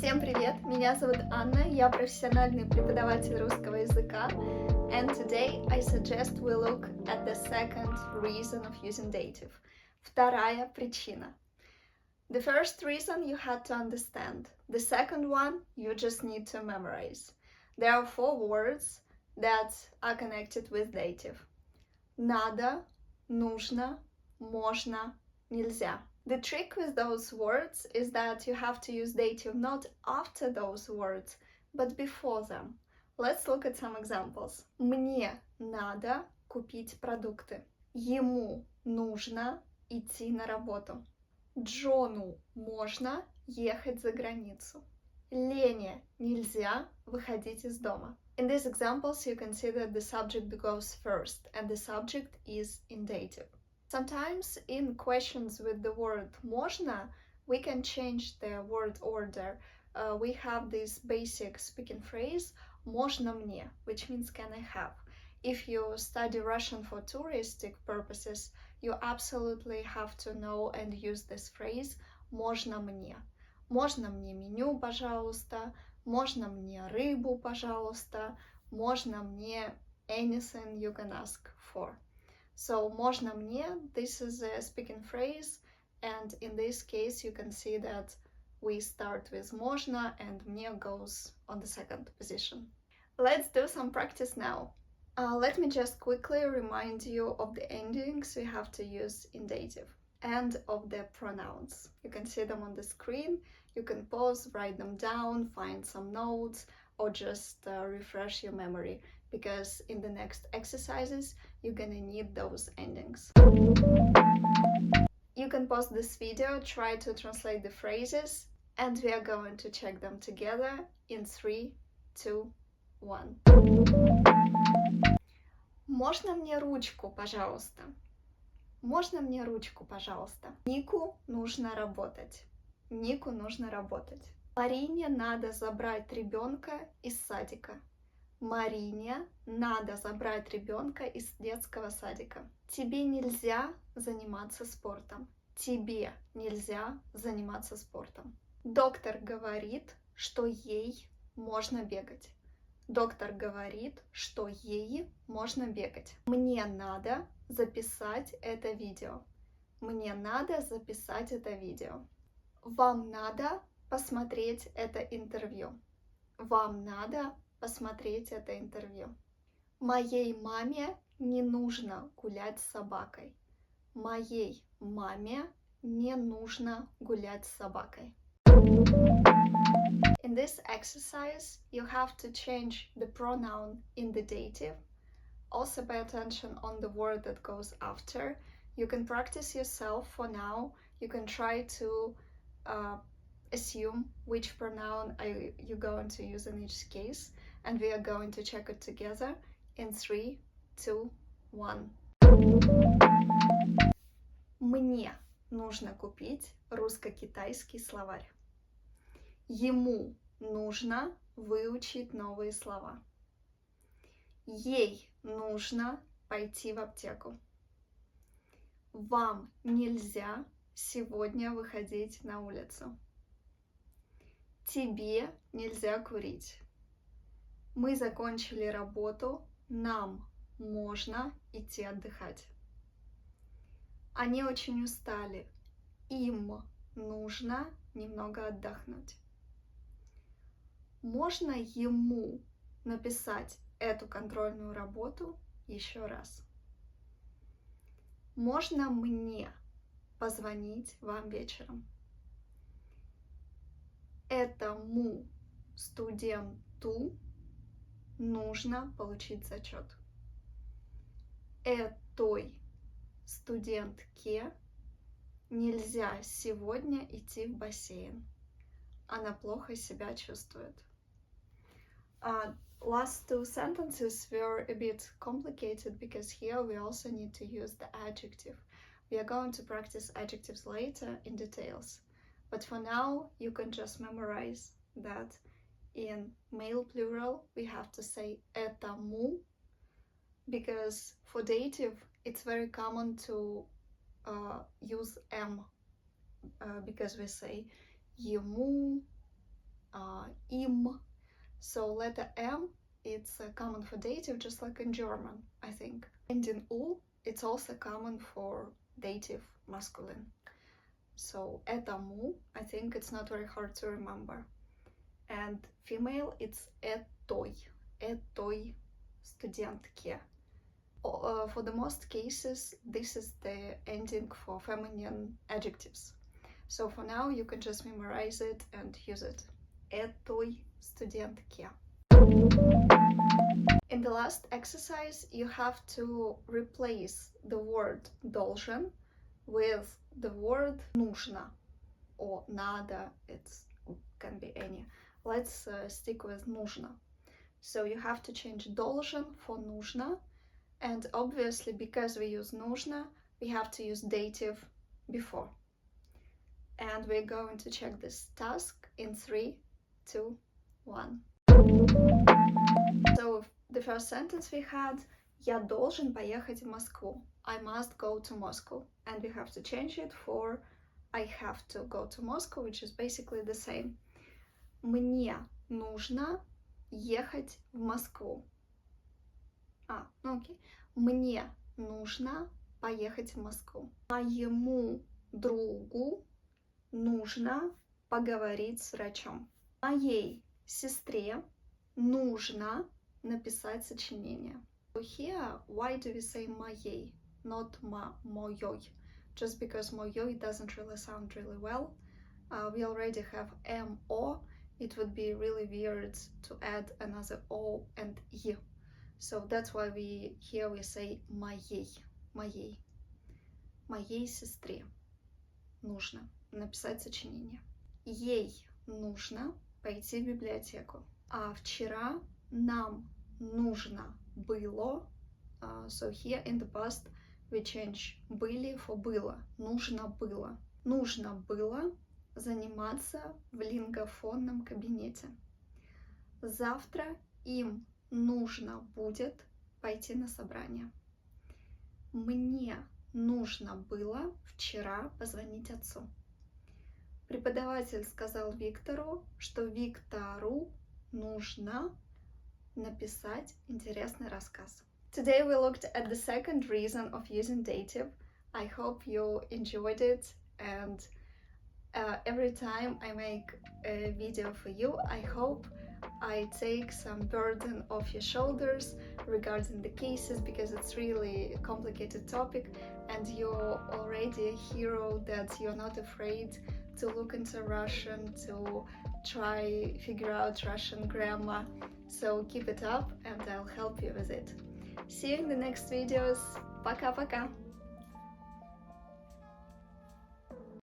Всем привет! Меня зовут Анна, я профессиональный преподаватель русского языка, and today I suggest we look at the second reason of using dative. Вторая причина. The first reason you had to understand. The second one you just need to memorize. There are 4 words that are connected with dative. Надо, нужно, можно, нельзя. The trick with those words is that you have to use dative not after those words, but before them. Let's look at some examples. Мне надо купить продукты. Ему нужно идти на работу. Джону можно ехать за границу. Лене нельзя выходить из дома. In these examples, you can see that the subject goes first, and the subject is in dative. Sometimes in questions with the word можно, we can change the word order. We have this basic speaking phrase можно мне, which means can I have. If you study Russian for touristic purposes, you absolutely have to know and use this phrase можно мне. Можно мне меню, пожалуйста. Можно мне рыбу, пожалуйста. Можно мне anything you can ask for. So, можно мне, this is a speaking phrase, and in this case you can see that we start with можно and мне goes on the second position. Let's do some practice now. Let me just quickly remind you of the endings we have to use in dative and of the pronouns. You can see them on the screen. You can pause, write them down, find some notes, or just refresh your memory, because in the next exercises you're gonna need those endings. You can pause this video, try to translate the phrases, and we are going to check them together in 3, 2, 1. Можно мне ручку, пожалуйста? Можно мне ручку, пожалуйста? Нику нужно работать. Нику нужно работать. Марине надо забрать ребенка из садика. Марине надо забрать ребенка из детского садика. Тебе нельзя заниматься спортом. Тебе нельзя заниматься спортом. Доктор говорит, что ей можно бегать. Доктор говорит, что ей можно бегать. Мне надо записать это видео. Мне надо записать это видео. Вам надо посмотреть это интервью. Вам надо посмотреть это интервью. Моей маме не нужно гулять с собакой. Моей маме не нужно гулять с собакой. In this exercise, you have to change the pronoun in the dative. Also pay attention on the word that goes after. You can practice yourself for now. You can try to assume which pronoun you're going to use in each case, and we are going to check it together in 3, 2, 1. Мне нужно купить русско-китайский словарь. Ему нужно выучить новые слова. Ей нужно пойти в аптеку. Вам нельзя сегодня выходить на улицу. Тебе нельзя курить. Мы закончили работу, нам можно идти отдыхать. Они очень устали, им нужно немного отдохнуть. Можно ему написать эту контрольную работу еще раз? Можно мне позвонить вам вечером? Этому студенту нужно получить зачет. Этой студентке нельзя сегодня идти в бассейн. Она плохо себя чувствует. Last 2 sentences were a bit complicated because here we also need to use the adjective. We are going to practice adjectives later in details. But for now, you can just memorize that in male plural, we have to say этому, because for dative, it's very common to use M, because we say ему, im. So letter M, it's common for dative, just like in German, I think. And in U, it's also common for dative masculine. So этому, I think it's not very hard to remember. And female, it's этой студентке. For the most cases, this is the ending for feminine adjectives. So for now, you can just memorize it and use it. Этой студентке. In the last exercise, you have to replace the word должен with the word нужно or надо. It can be any. Let's stick with нужно. So you have to change должен for нужно, and obviously because we use нужно, we have to use dative before. And we're going to check this task in 3, 2, 1. So the first sentence we had, я должен поехать в Москву. I must go to Moscow. And we have to change it for I have to go to Moscow, which is basically the same. Мне нужно ехать в Москву. Окей. Мне нужно поехать в Москву. Моему другу нужно поговорить с врачом. Моей сестре нужно написать сочинение. So here, why do we say моей, not моей? Just because моей doesn't really sound really well. We already have mo. It would be really weird to add another o and y. So that's why we say моей. Моей сестре нужно написать сочинение. Ей нужно пойти в библиотеку. А вчера нам нужно было. So here in the past we change были for было. Нужно было. Нужно было заниматься в лингофонном кабинете. Завтра им нужно будет пойти на собрание. Мне нужно было вчера позвонить отцу. Преподаватель сказал Виктору, что Виктору нужно написать интересный рассказ. Today we looked at the second reason of using dative. I hope you enjoyed it, and every time I make a video for you, I hope I take some burden off your shoulders regarding the cases, because it's really a complicated topic and you're already a hero that you're not afraid to look into Russian, to try figure out Russian grammar. So keep it up and I'll help you with it. See you in the next videos. Пока-пока!